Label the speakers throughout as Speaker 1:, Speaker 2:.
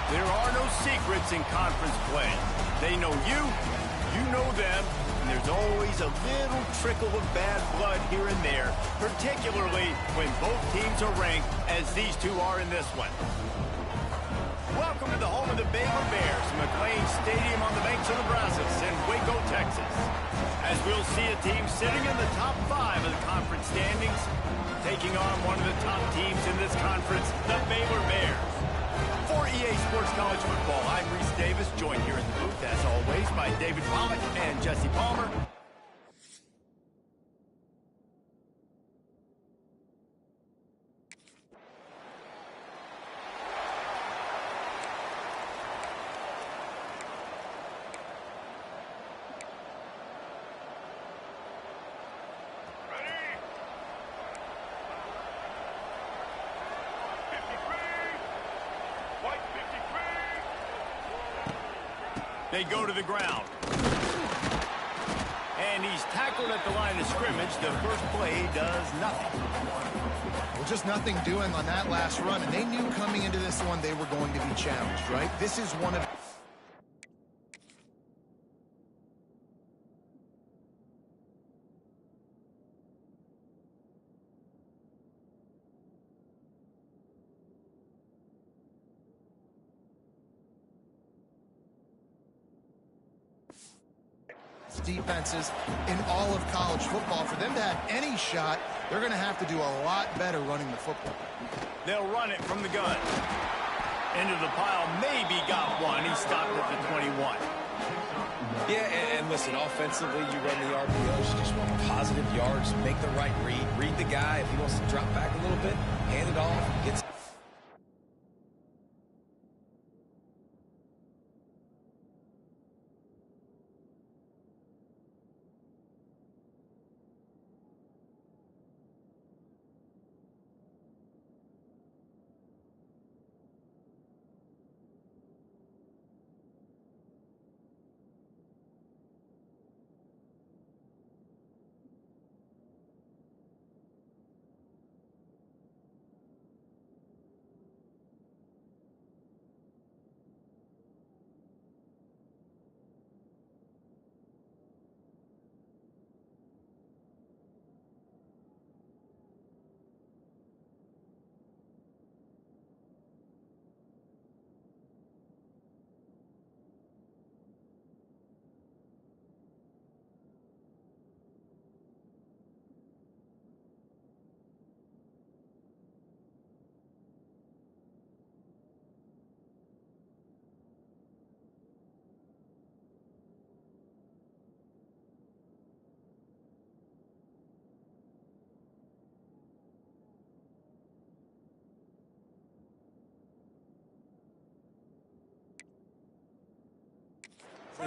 Speaker 1: There are no secrets in conference play. They know you, you know them, and there's always a little trickle of bad blood here and there, particularly when both teams are ranked, as these two are in this one. Welcome to the home of the Baylor Bears, McLean Stadium on the banks of the Brazos in Waco, Texas. As we'll see a team sitting in the top 5 of the conference standings, taking on one of the top teams in this conference, the Baylor Bears. For EA Sports College Football, I'm Reese Davis, joined here in the booth, as always, by David Pollack and Jesse Palmer. They go to the ground. And he's tackled at the line of scrimmage. The first play does nothing.
Speaker 2: Well, just nothing doing on that last run. And they knew coming into this one they were going to be challenged, right? This is one of... defenses in all of college football. For them to have any shot, they're going to have to do a lot better running the football.
Speaker 1: They'll run it from the gun. Into the pile, maybe got one. He stopped at the 21.
Speaker 3: Yeah, and listen, offensively, you run the RPOs, just want positive yards, make the right read the guy. If he wants to drop back a little bit, hand it off, gets...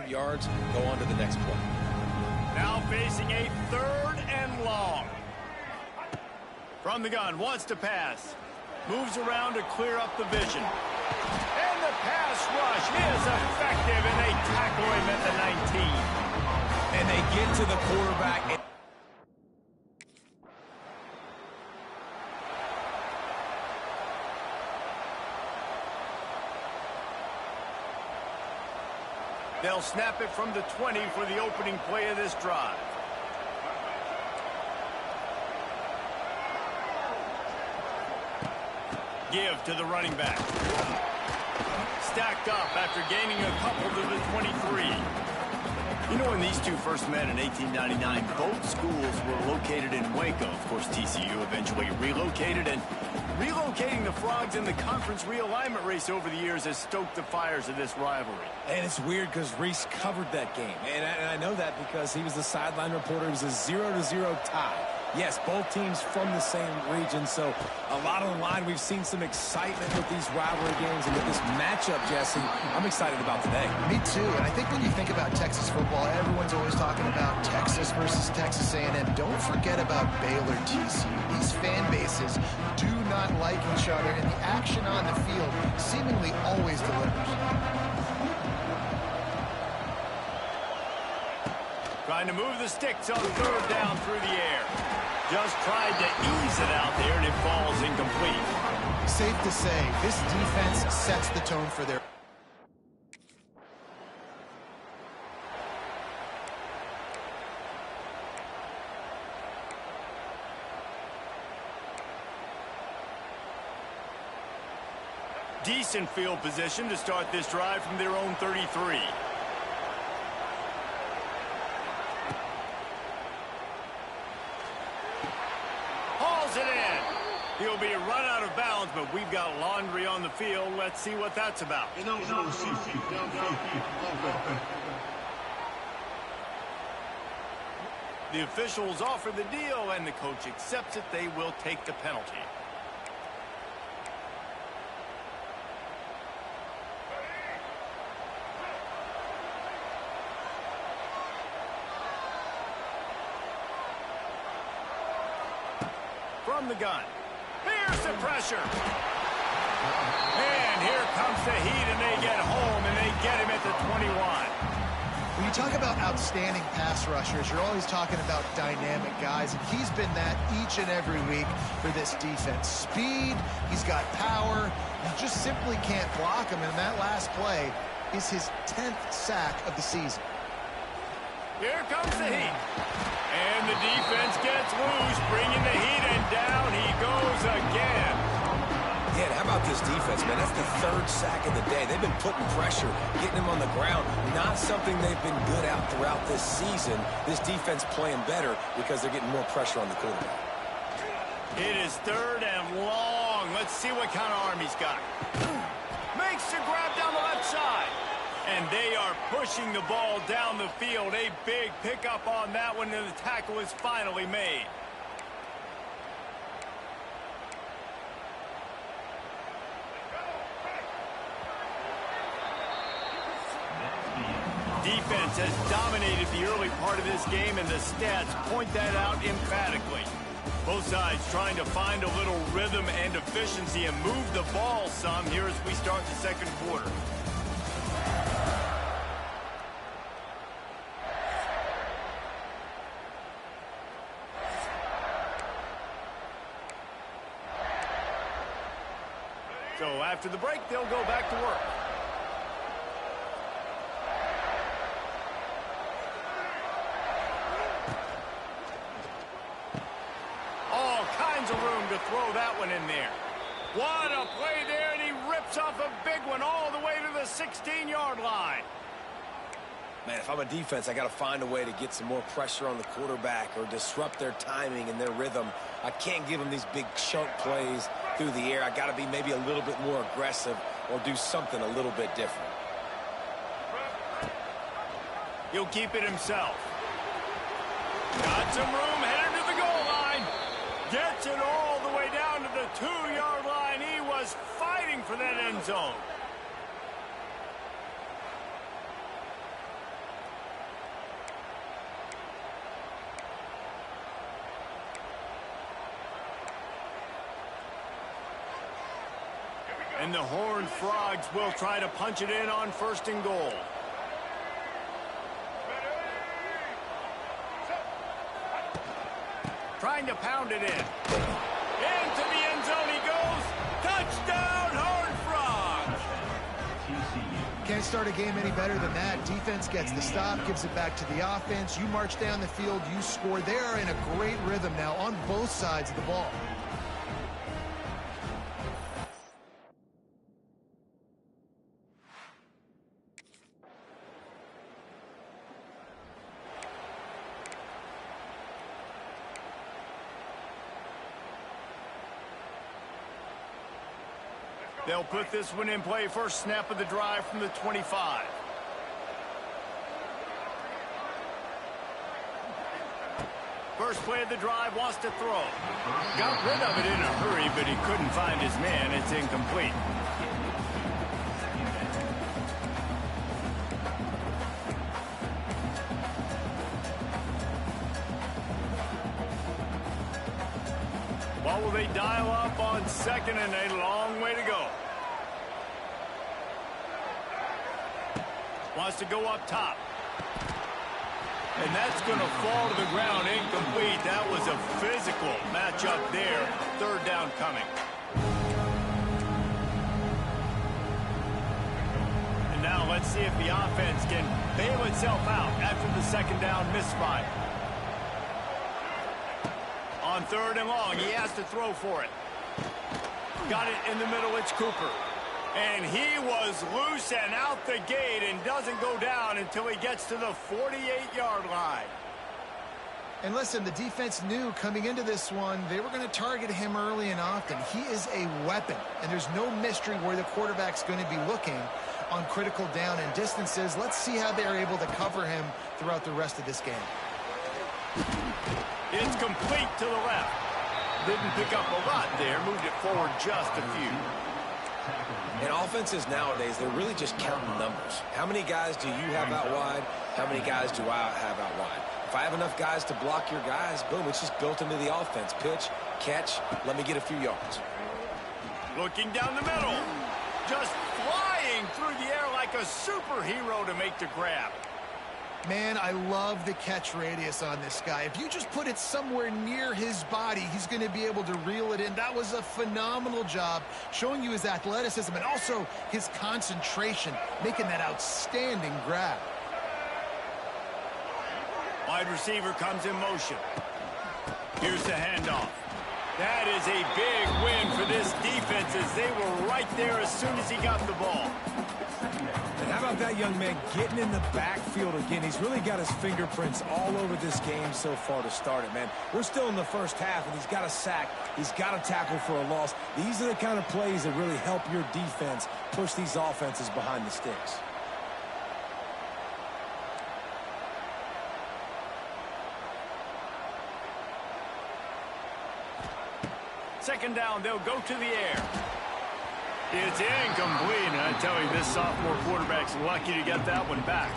Speaker 3: yards, go on to the next play.
Speaker 1: Now facing a 3rd and long. From the gun, wants to pass. Moves around to clear up the vision. And the pass rush is effective, and they tackle him at the 19.
Speaker 3: And they get to the quarterback.
Speaker 1: They'll snap it from the 20 for the opening play of this drive. Give to the running back. Stacked up after gaining a couple to the 23. You know, when these two first met in 1899, both schools were located in Waco. Of course, TCU eventually relocated, and relocating the Frogs in the conference realignment race over the years has stoked the fires of this rivalry.
Speaker 3: And it's weird because Reese covered that game. And I know that because he was the sideline reporter. It was a 0-0 tie. Yes, both teams from the same region, so a lot on the line. We've seen some excitement with these rivalry games, and with this matchup, Jesse, I'm excited about today.
Speaker 2: Me too, and I think when you think about Texas football, everyone's always talking about Texas versus Texas A&M. Don't forget about Baylor TCU. These fan bases do not like each other, and the action on the field seemingly always delivers.
Speaker 1: Trying to move the sticks on 3rd down through the air. Just tried to ease it out there, and it falls incomplete.
Speaker 2: Safe to say, this defense sets the tone for their...
Speaker 1: Decent field position to start this drive from their own 33. Hauls it in. He'll be run out of bounds, but we've got laundry on the field. Let's see what that's about. The officials offer the deal, and the coach accepts it. They will take the penalty. From the gun. Here's the pressure. And here comes the heat, and they get home, and they get him at the 21.
Speaker 2: When you talk about outstanding pass rushers, you're always talking about dynamic guys, and he's been that each and every week for this defense. Speed, he's got power, you just simply can't block him, and that last play is his 10th sack of the season.
Speaker 1: Here comes the heat. And the defense gets loose, bringing the heat, and down he goes again.
Speaker 3: Yeah, and how about this defense, man? That's the third sack of the day. They've been putting pressure, getting him on the ground. Not something they've been good at throughout this season. This defense playing better because they're getting more pressure on the quarterback.
Speaker 1: It is third and long. Let's see what kind of arm he's got. Makes the grab down the left side. And they are pushing the ball down the field. A big pickup on that one, and the tackle is finally made. Defense has dominated the early part of this game, and the stats point that out emphatically. Both sides trying to find a little rhythm and efficiency and move the ball some here as we start the second quarter. So after the break, they'll go back to work. All kinds of room to throw that one in there. What a play there, and he rips off a big one all the way to the 16-yard line.
Speaker 3: Man, if I'm a defense, I got to find a way to get some more pressure on the quarterback or disrupt their timing and their rhythm. I can't give them these big chunk plays through the air. I got to be maybe a little bit more aggressive or do something a little bit different.
Speaker 1: He'll keep it himself. Got some room, headed to the goal line. Gets it all the way down to the 2-yard line. He was fighting for that end zone. And the Horned Frogs will try to punch it in on 1st and goal. Trying to pound it in. Into the end zone he goes. Touchdown, Horned Frogs!
Speaker 2: Can't start a game any better than that. Defense gets the stop, gives it back to the offense. You march down the field, you score. They are in a great rhythm now on both sides of the ball.
Speaker 1: They'll put this one in play. First snap of the drive from the 25. First play of the drive, wants to throw. Got rid of it in a hurry, but he couldn't find his man. It's incomplete. What will they dial up on 2nd and a long way to go? Wants to go up top. And that's going to fall to the ground incomplete. That was a physical matchup there. 3rd down coming. And now let's see if the offense can bail itself out after the 2nd down misfire. On 3rd and long, he has to throw for it. Got it in the middle, it's Cooper. And he was loose and out the gate and doesn't go down until he gets to the 48-yard line.
Speaker 2: And listen, the defense knew coming into this one, they were going to target him early and often. He is a weapon, and there's no mystery where the quarterback's going to be looking on critical down and distances. Let's see how they're able to cover him throughout the rest of this game.
Speaker 1: It's complete to the left. Didn't pick up a lot there, moved it forward just a few.
Speaker 3: And offenses nowadays, they're really just counting numbers. How many guys do you have out wide? How many guys do I have out wide? If I have enough guys to block your guys, boom, it's just built into the offense. Pitch, catch, let me get a few yards.
Speaker 1: Looking down the middle. Just flying through the air like a superhero to make the grab.
Speaker 2: Man, I love the catch radius on this guy. If you just put it somewhere near his body, he's going to be able to reel it in. That was a phenomenal job, showing you his athleticism and also his concentration, making that outstanding grab.
Speaker 1: Wide receiver comes in motion. Here's the handoff. That is a big win for this defense as they were right there as soon as he got the ball.
Speaker 3: And how about that young man getting in the backfield again? He's really got his fingerprints all over this game so far to start it, man. We're still in the first half, and he's got a sack. He's got a tackle for a loss. These are the kind of plays that really help your defense push these offenses behind the sticks.
Speaker 1: Second down, they'll go to the air. It's incomplete, and I tell you, this sophomore quarterback's lucky to get that one back.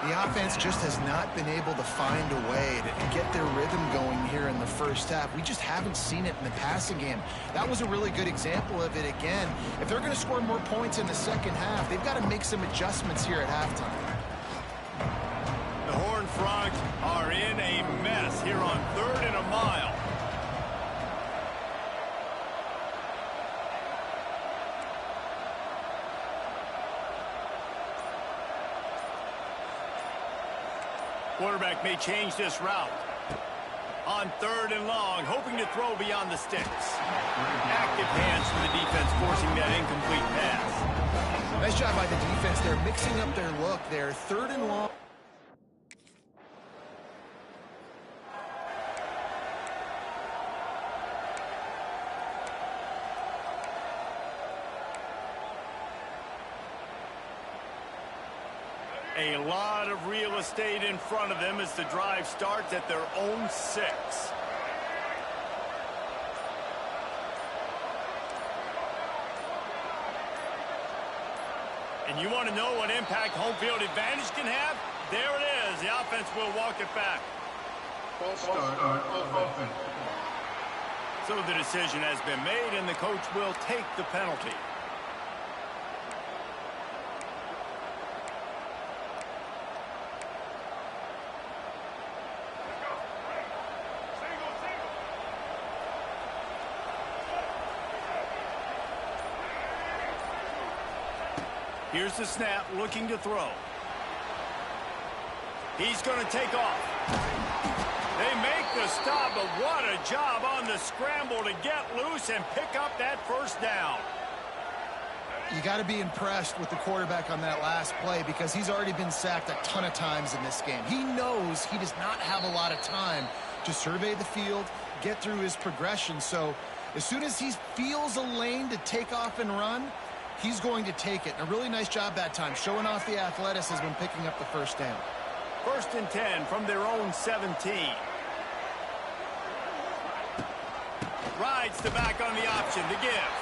Speaker 2: The offense just has not been able to find a way to get their rhythm going here in the first half. We just haven't seen it in the passing game. That was a really good example of it again. If they're going to score more points in the second half, they've got to make some adjustments here at halftime.
Speaker 1: The Horned Frogs are in a mess here on 3rd and a mile. Quarterback may change this route. On 3rd and long, hoping to throw beyond the sticks. Active hands from the defense forcing that incomplete pass.
Speaker 2: Nice job by the defense. They're mixing up their look there. 3rd and long.
Speaker 1: A lot of real estate in front of them as the drive starts at their own 6. And you want to know what impact home field advantage can have? There it is. The offense will walk it back.
Speaker 4: False start of offense.
Speaker 1: So the decision has been made, and the coach will take the penalty. Here's the snap, looking to throw. He's going to take off. They make the stop, but what a job on the scramble to get loose and pick up that first down.
Speaker 2: You got to be impressed with the quarterback on that last play because he's already been sacked a ton of times in this game. He knows he does not have a lot of time to survey the field, get through his progression. So as soon as he feels a lane to take off and run, he's going to take it. And a really nice job that time, showing off the athleticism when picking up the first down.
Speaker 1: 1st and 10 from their own 17. Rides the back on the option to give.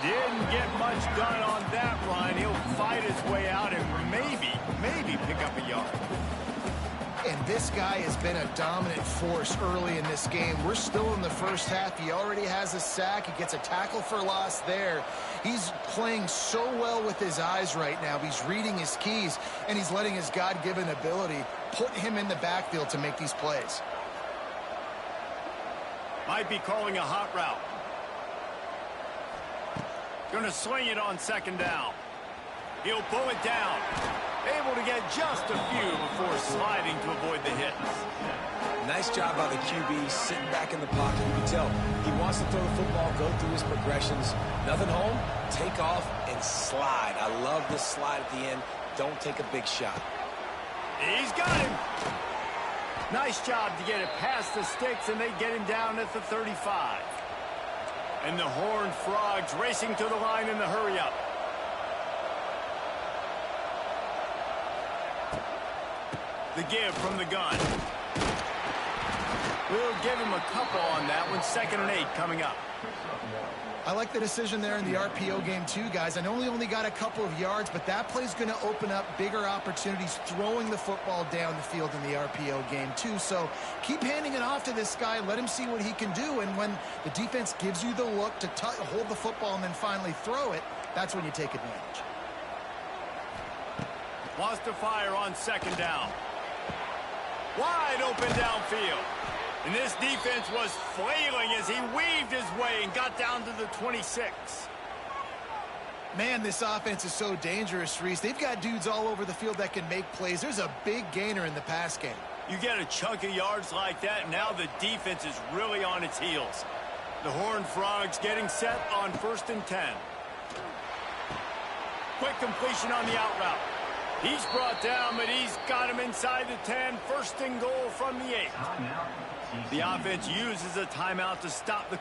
Speaker 1: Didn't get much done on that run. He'll fight his way out and maybe pick up a yard.
Speaker 2: And this guy has been a dominant force early in this game. We're still in the first half. He already has a sack. He gets a tackle for loss there. He's playing so well with his eyes right now. He's reading his keys, and he's letting his God-given ability put him in the backfield to make these plays.
Speaker 1: Might be calling a hot route. Going to swing it on 2nd down. He'll pull it down. Able to get just a few before sliding to avoid the hits.
Speaker 3: Nice job by the QB sitting back in the pocket. You can tell he wants to throw the football, go through his progressions. Nothing home, take off, and and slide. I love this slide at the end. Don't take a big shot.
Speaker 1: He's got him. Nice job to get it past the sticks, and they get him down at the 35. And the Horned Frogs racing to the line in the hurry-up. The give from the gun. We'll give him a couple on that one. 2nd and 8 coming up.
Speaker 2: I like the decision there in the RPO game too, guys. I know he only got a couple of yards, but that play's going to open up bigger opportunities throwing the football down the field in the RPO game too. So keep handing it off to this guy. Let him see what he can do. And when the defense gives you the look to hold the football and then finally throw it, that's when you take advantage.
Speaker 1: Wants to fire on 2nd down. Wide open downfield. And this defense was flailing as he weaved his way and got down to the 26.
Speaker 2: Man, this offense is so dangerous, Reese. They've got dudes all over the field that can make plays. There's a big gainer in the pass game.
Speaker 1: You get a chunk of yards like that, and now the defense is really on its heels. The Horned Frogs getting set on 1st and 10. Quick completion on the out route. He's brought down, but he's got him inside the 10. 1st and goal from the 8. The offense uses a timeout to stop the...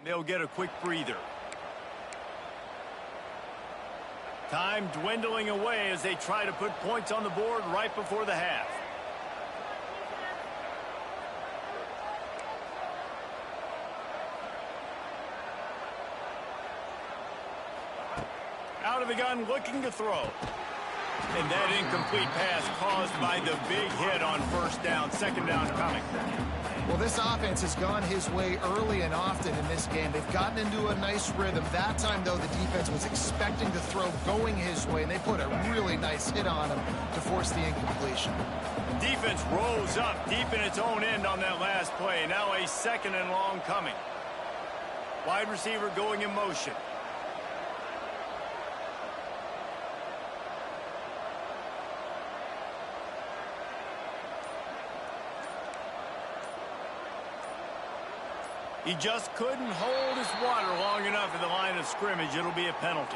Speaker 1: They'll get a quick breather. Time dwindling away as they try to put points on the board right before the half. Out of the gun, looking to throw. And that incomplete pass caused by the big hit on 1st down. 2nd down coming.
Speaker 2: Well, this offense has gone his way early and often in this game. They've gotten into a nice rhythm. That time, though, the defense was expecting to throw going his way, and they put a really nice hit on him to force the incompletion.
Speaker 1: Defense rose up deep in its own end on that last play. Now a 2nd and long coming. Wide receiver going in motion. He just couldn't hold his water long enough at the line of scrimmage. It'll be a penalty.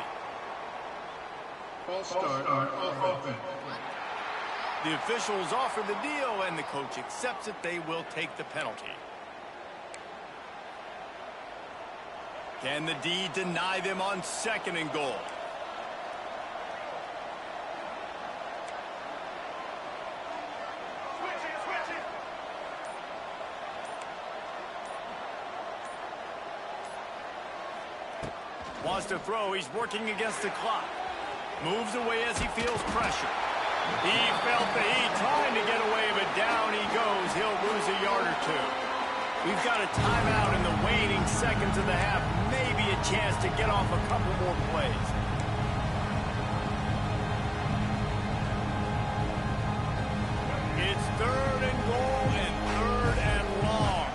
Speaker 4: False start on offense.
Speaker 1: The officials offer the deal, and the coach accepts it. They will take the penalty. Can the D deny them on 2nd and goal? Wants to throw. He's working against the clock. Moves away as he feels pressure. He felt the heat trying to get away, but down he goes. He'll lose a yard or 2. We've got a timeout in the waning seconds of the half. Maybe a chance to get off a couple more plays. It's 3rd and goal and 3rd and long.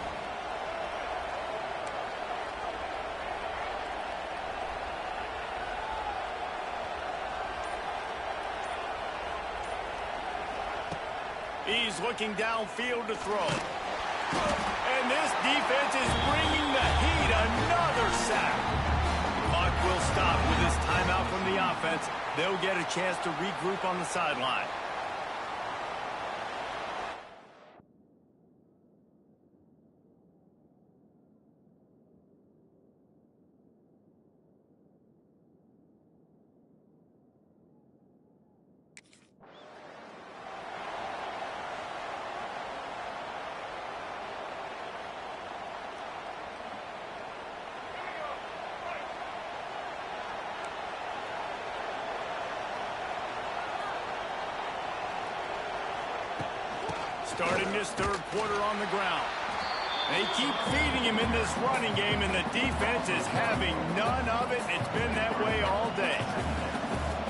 Speaker 1: He's looking downfield to throw. And this defense is bringing the heat. Another sack. Clock will stop with this timeout from the offense. They'll get a chance to regroup on the sideline. Starting this 3rd quarter on the ground. They keep feeding him in this running game, and the defense is having none of it. It's been that way all day.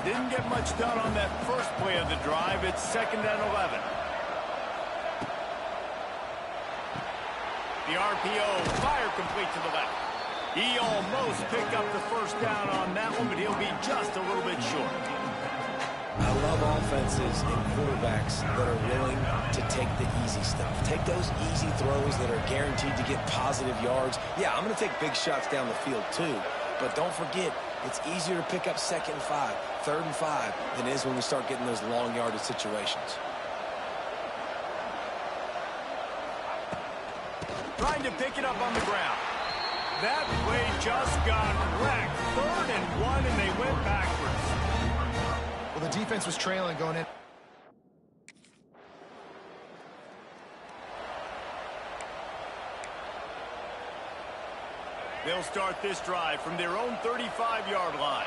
Speaker 1: Didn't get much done on that first play of the drive. It's 2nd and 11. The RPO, fire complete to the left. He almost picked up the first down on that one, but he'll be just a little bit short.
Speaker 3: I love offenses and quarterbacks that are willing to take the easy stuff. Take those easy throws that are guaranteed to get positive yards. Yeah, I'm going to take big shots down the field too, but don't forget, it's easier to pick up 2nd and 5, 3rd and 5 than it is when we start getting those long yardage situations.
Speaker 1: Trying to pick it up on the ground. That play just got wrecked. 3rd and 1, and they went backwards.
Speaker 2: Well, the defense was trailing going in.
Speaker 1: They'll start this drive from their own 35-yard line.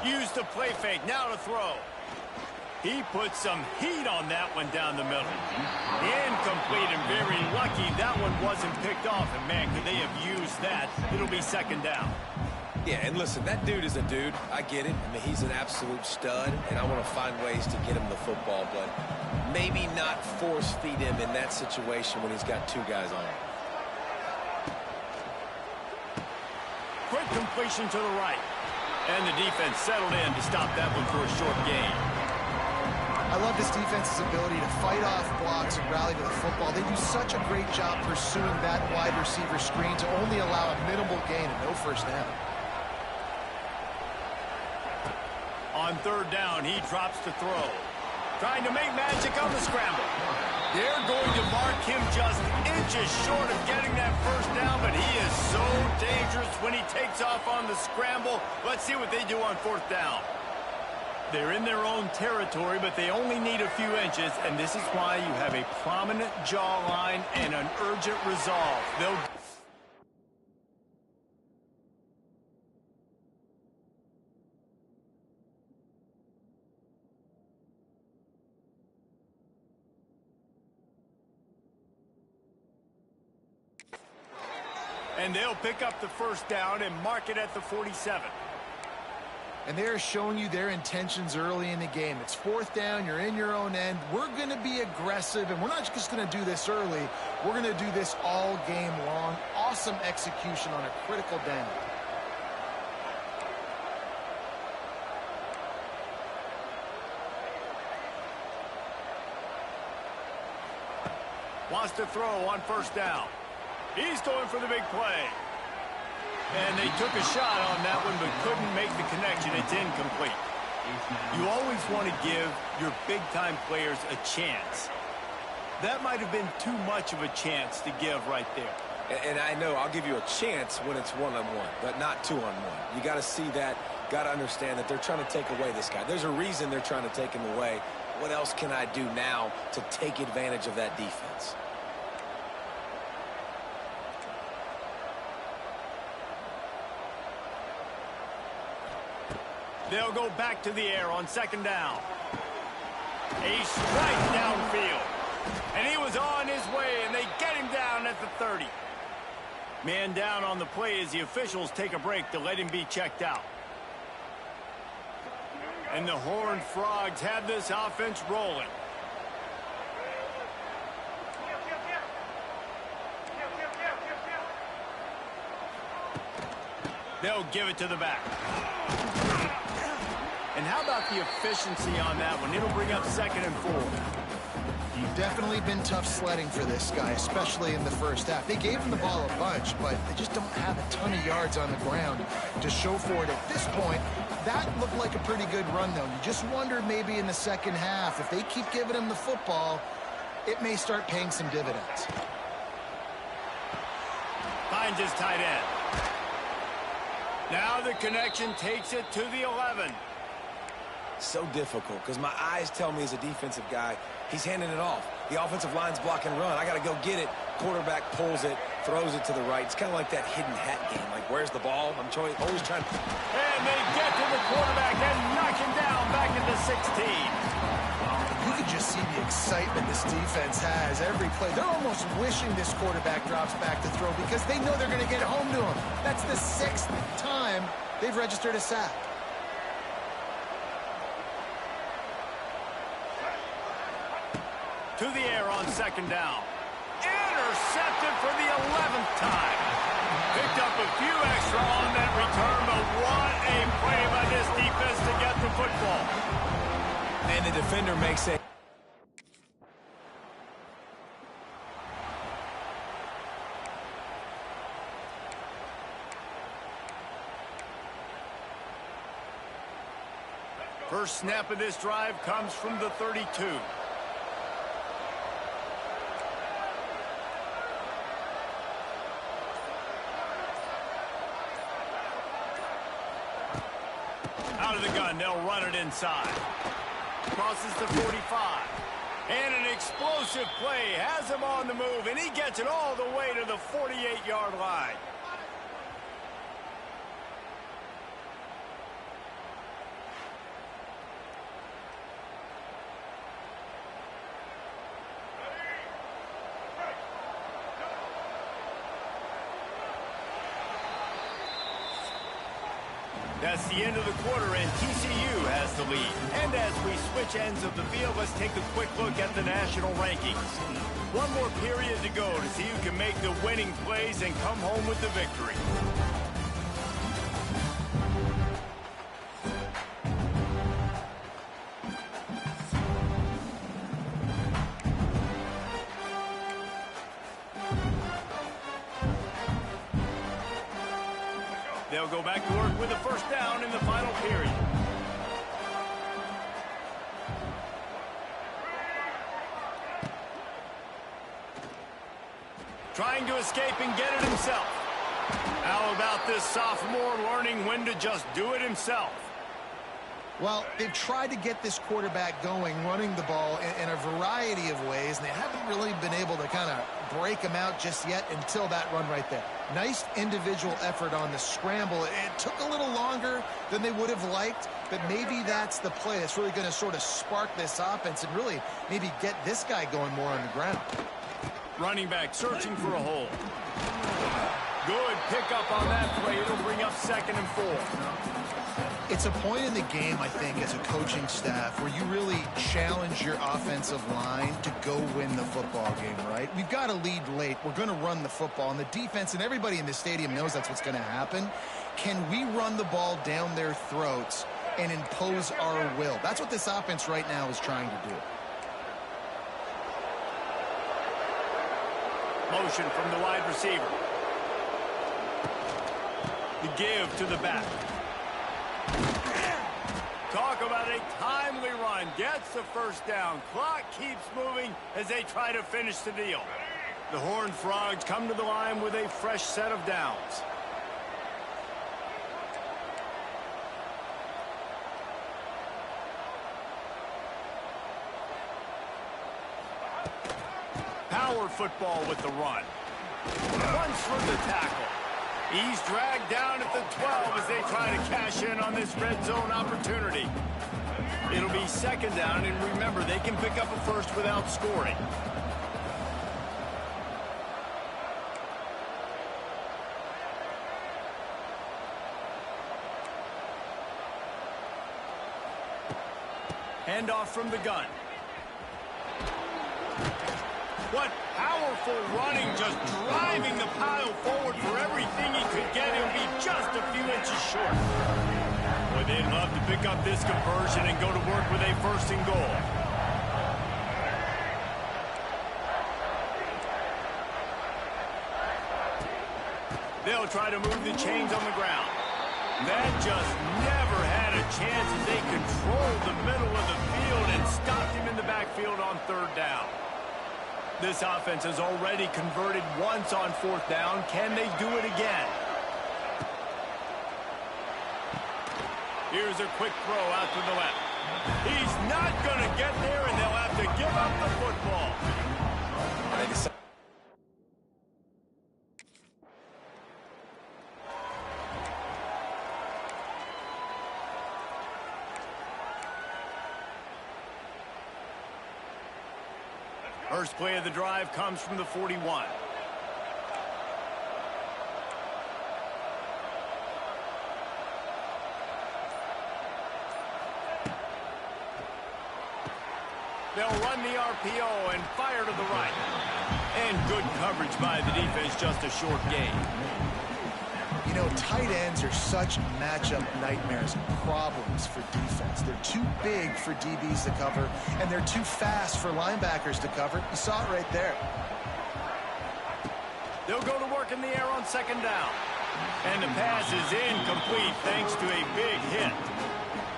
Speaker 1: Use the play fake, now to throw. He put some heat on that one down the middle. Incomplete and very lucky that one wasn't picked off. And, man, could they have used that? It'll be 2nd down.
Speaker 3: Yeah, and listen, that dude is a dude. I get it. I mean, he's an absolute stud, and I want to find ways to get him the football, but maybe not force feed him in that situation when he's got 2 guys on him.
Speaker 1: Quick completion to the right. And the defense settled in to stop that one for a short gain.
Speaker 2: I love this defense's ability to fight off blocks and rally to the football. They do such a great job pursuing that wide receiver screen to only allow a minimal gain and no first down.
Speaker 1: On 3rd down, he drops to throw. Trying to make magic on the scramble. They're going to mark him just inches short of getting that first down, but he is so dangerous when he takes off on the scramble. Let's see what they do on 4th down. They're in their own territory, but they only need a few inches, and this is why you have a prominent jawline and an urgent resolve. They'll... And they'll pick up the first down and mark it at the 47.
Speaker 2: And they're showing you their intentions early in the game. It's 4th down, you're in your own end. We're going to be aggressive, and we're not just going to do this early. We're going to do this all game long. Awesome execution on a critical down.
Speaker 1: Wants to throw on 1st down. He's going for the big play. And they took a shot on that one, but couldn't make the connection. It's incomplete. You always want to give your big-time players a chance. That might have been too much of a chance to give right there.
Speaker 3: And I know I'll give you a chance when it's one-on-one, but not two-on-one. You got to see that, got to understand that they're trying to take away this guy. There's a reason they're trying to take him away. What else can I do now to take advantage of that defense?
Speaker 1: They'll go back to the air on 2nd down. A strike downfield. And he was on his way, and they get him down at the 30. Man down on the play as the officials take a break to let him be checked out. And the Horned Frogs have this offense rolling. They'll give it to the back. And how about the efficiency on that one? It'll bring up 2nd and 4.
Speaker 2: Definitely been tough sledding for this guy, especially in the first half. They gave him the ball a bunch, but they just don't have a ton of yards on the ground to show for it at this point. That looked like a pretty good run, though. You just wonder maybe in the second half, if they keep giving him the football, it may start paying some dividends.
Speaker 1: Finds his tight end. Now the connection takes it to the 11.
Speaker 3: So difficult because my eyes tell me as a defensive guy, he's handing it off. The offensive line's block and run. I got to go get it. Quarterback pulls it, throws it to the right. It's kind of like that hidden hat game. Like, where's the ball? I'm always trying to...
Speaker 1: And they get to the quarterback and knock him down back into 16.
Speaker 2: You can just see the excitement this defense has every play. They're almost wishing this quarterback drops back to throw because they know they're going to get home to him. That's the 6th time they've registered a sack.
Speaker 1: To the air on second down. Intercepted for the 11th time. Picked up a few extra on that return, but what a play by this defense to get the football.
Speaker 3: And the defender makes a...
Speaker 1: First snap of this drive comes from the 32. Out of the gun, they'll run it inside. Crosses the 45. And an explosive play has him on the move, and he gets it all the way to the 48-yard line. That's the end of the quarter, and TCU has the lead. And as we switch ends of the field, let's take a quick look at the national rankings. One more period to go to see who can make the winning plays and come home with the victory. They'll go back to work with a first down in the final period. Trying to escape and get it himself. How about this sophomore learning when to just do it himself?
Speaker 2: Well, they've tried to get this quarterback going, running the ball in a variety of ways, and they haven't really been able to kind of break him out just yet until that run right there. Nice individual effort on the scramble. It took a little longer than they would have liked, but maybe that's the play that's really going to sort of spark this offense and really maybe get this guy going more on the ground.
Speaker 1: Running back searching for a hole. Good pickup on that play. It'll bring up 2nd and 4.
Speaker 2: It's a point in the game, I think, as a coaching staff where you really challenge your offensive line to go win the football game, right? We've got to lead late. We're going to run the football, and the defense and everybody in the stadium knows that's what's going to happen. Can we run the ball down their throats and impose our will? That's what this offense right now is trying to do.
Speaker 1: Motion from the wide receiver. The give to the back. Talk about a timely run. Gets the first down. Clock keeps moving as they try to finish the deal. The Horned Frogs come to the line with a fresh set of downs. Power football with the run. Runs for the tackle. He's dragged down at the 12 as they try to cash in on this red zone opportunity. It'll be 2nd down, and remember, they can pick up a first without scoring. Handoff from the gun. What powerful running, just driving the pile forward for everything he could get. He'll be just a few inches short. Boy, they'd love to pick up this conversion and go to work with a 1st and goal. They'll try to move the chains on the ground. That just never had a chance as they controlled the middle of the field and stopped him in the backfield on 3rd down. This offense has already converted once on 4th down. Can they do it again? Here's a quick throw out to the left. He's not going to get there, and they'll have to give up the football. First play of the drive comes from the 41. They'll run the RPO and fire to the right. And good coverage by the defense, just a short gain.
Speaker 2: You know, tight ends are such matchup nightmares and problems for defense. They're too big for DBs to cover, and they're too fast for linebackers to cover. You saw it right there.
Speaker 1: They'll go to work in the air on second down. And the pass is incomplete thanks to a big hit.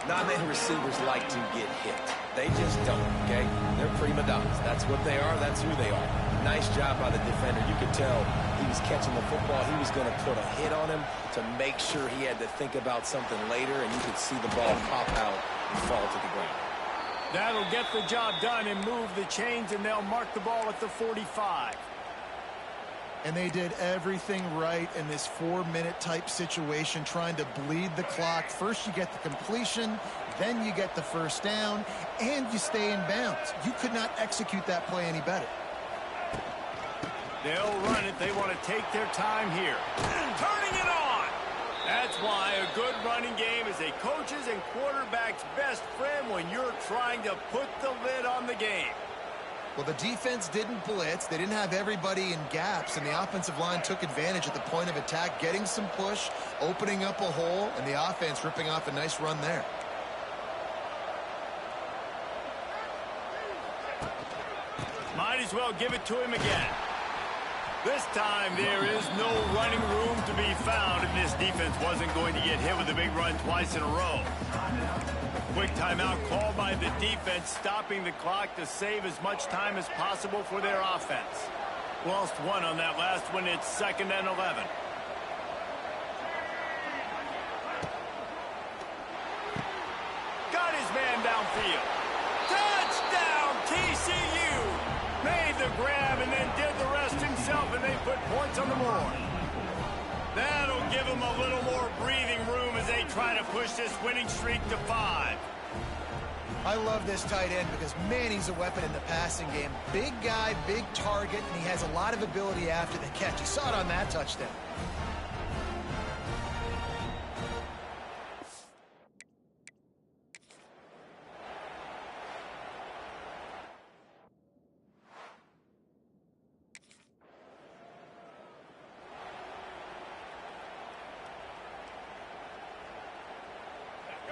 Speaker 3: Not many receivers like to get hit. They just don't, okay? They're prima donnas. That's what they are. That's who they are. Nice job by the defender. You could tell he was catching the football. He was going to put a hit on him to make sure he had to think about something later, and you could see the ball pop out and fall to the ground.
Speaker 1: That'll get the job done and move the chains, and they'll mark the ball at the 45.
Speaker 2: And they did everything right in this 4-minute type situation, trying to bleed the clock. First you get the completion, then you get the first down, and you stay in bounds. You could not execute that play any better.
Speaker 1: They'll run it. They want to take their time here. Turning it on! That's why a good running game is a coach's and quarterback's best friend when you're trying to put the lid on the game.
Speaker 2: Well, the defense didn't blitz. They didn't have everybody in gaps, and the offensive line took advantage at the point of attack, getting some push, opening up a hole, and the offense ripping off a nice run there.
Speaker 1: Might as well give it to him again. This time there is no running room to be found, and this defense wasn't going to get hit with a big run twice in a row. Quick timeout called by the defense, stopping the clock to save as much time as possible for their offense. Lost one on that last one. It's 2nd and 11. Got his man downfield. Touchdown, TCU! Made the grab and then did the rest himself, and they put points on the board. That'll give them a little more breathing room as they try to push this winning streak to 5.
Speaker 2: I love this tight end because, man, he's a weapon in the passing game. Big guy, big target, and he has a lot of ability after the catch. You saw it on that touchdown.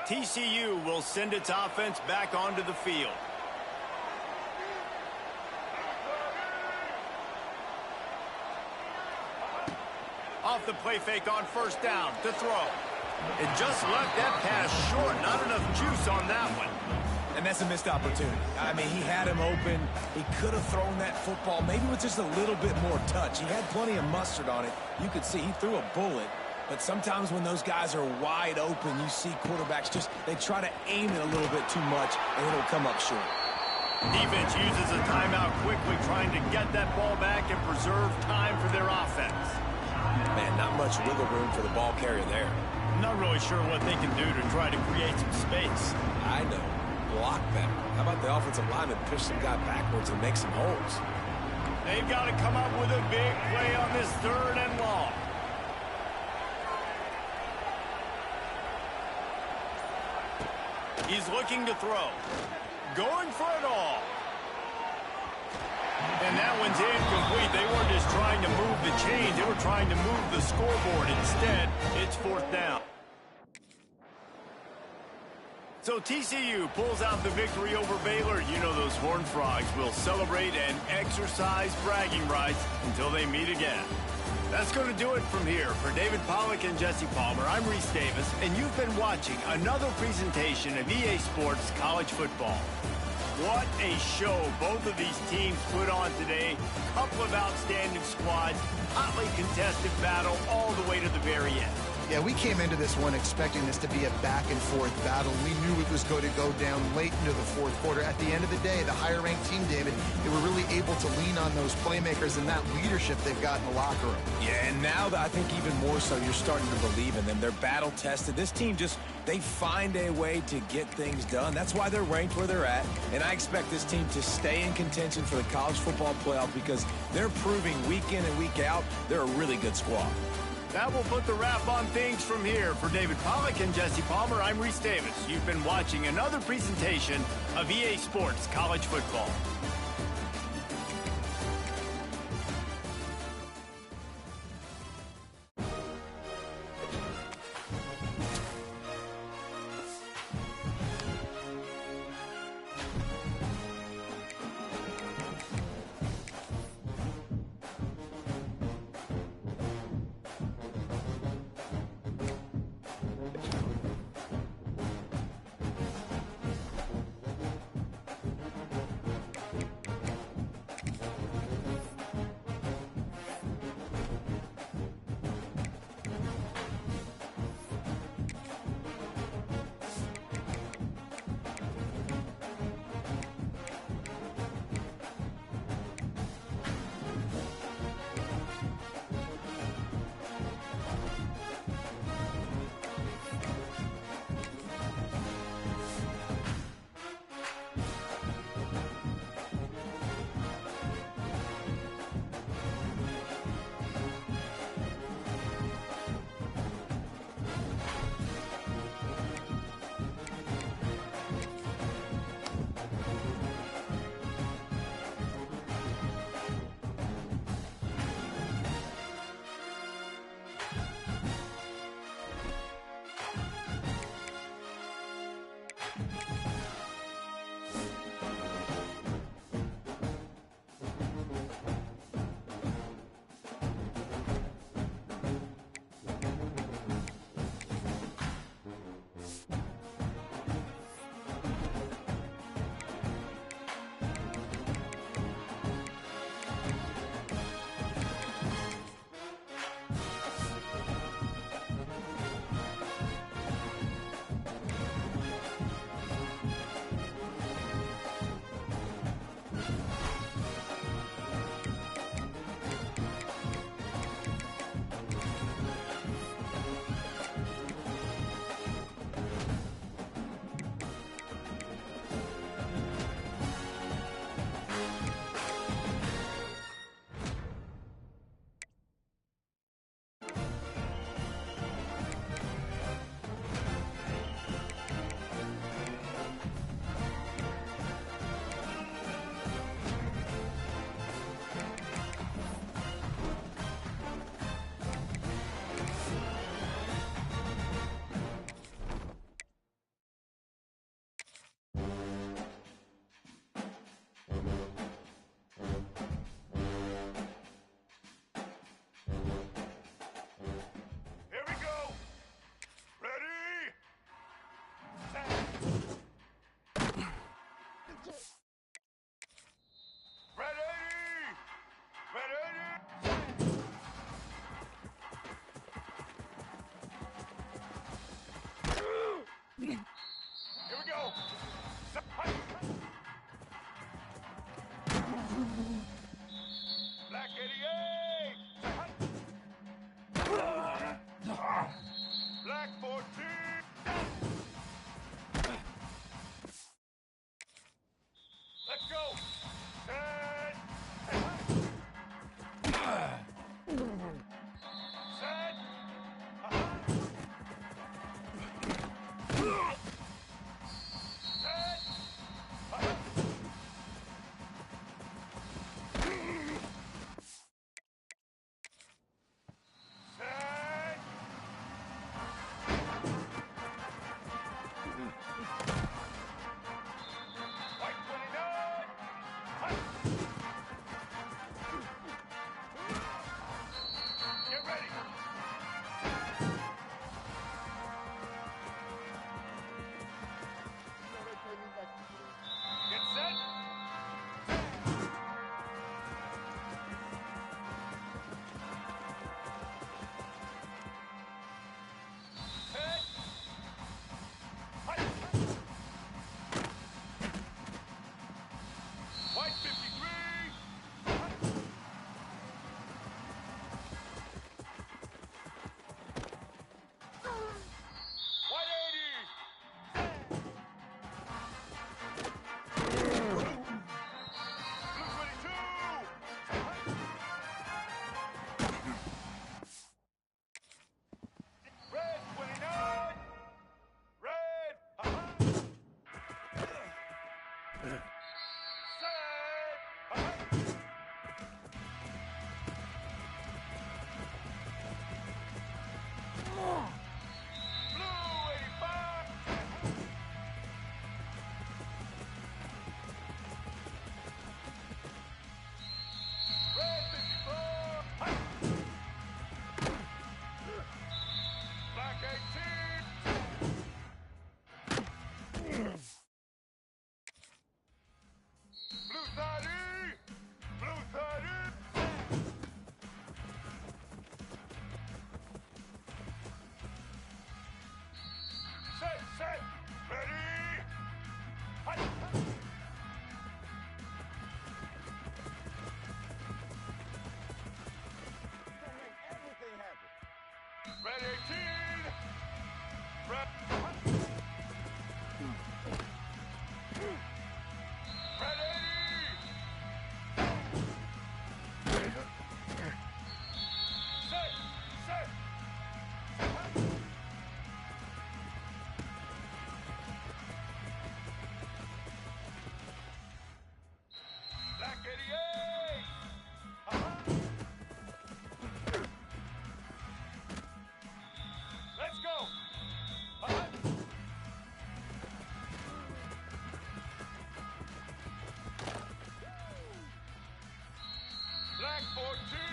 Speaker 1: TCU will send its offense back onto the field. Off the play fake on first down to throw. It just left that pass short. Not enough juice on that one.
Speaker 3: And that's a missed opportunity. I mean, he had him open. He could have thrown that football maybe with just a little bit more touch. He had plenty of mustard on it. You could see he threw a bullet. But sometimes when those guys are wide open, you see quarterbacks they try to aim it a little bit too much, and it'll come up short.
Speaker 1: Defense uses a timeout quickly, trying to get that ball back and preserve time for their offense.
Speaker 3: Man, not much wiggle room for the ball carrier there.
Speaker 1: I'm not really sure what they can do to try to create some space.
Speaker 3: I know. Block better. How about the offensive lineman push some guy backwards and make some holes?
Speaker 1: They've got to come up with a big play on this 3rd and long. He's looking to throw. Going for it all. And that one's incomplete. They weren't just trying to move the chains. They were trying to move the scoreboard. Instead, it's 4th down. So TCU pulls out the victory over Baylor. You know those Horned Frogs will celebrate and exercise bragging rights until they meet again. That's going to do it from here. For David Pollack and Jesse Palmer, I'm Reese Davis, and you've been watching another presentation of EA Sports College Football. What a show both of these teams put on today. Couple of outstanding squads, hotly contested battle all the way to the very end.
Speaker 2: Yeah, we came into this one expecting this to be a back-and-forth battle. We knew it was going to go down late into the 4th quarter. At the end of the day, the higher-ranked team, David, they were really able to lean on those playmakers and that leadership they've got in the locker room.
Speaker 3: Yeah, and now I think even more so, you're starting to believe in them. They're battle-tested. This team they find a way to get things done. That's why they're ranked where they're at. And I expect this team to stay in contention for the college football playoff because they're proving week in and week out they're a really good squad.
Speaker 1: That will put the wrap on things from here. For David Pollack and Jesse Palmer, I'm Reese Davis. You've been watching another presentation of EA Sports College Football.
Speaker 5: Here we go. Black 88. Black 14. Let's go. 10. Set. Red 18! Red... Red 80! Set! Set! Black 88! Let's go! Black 14!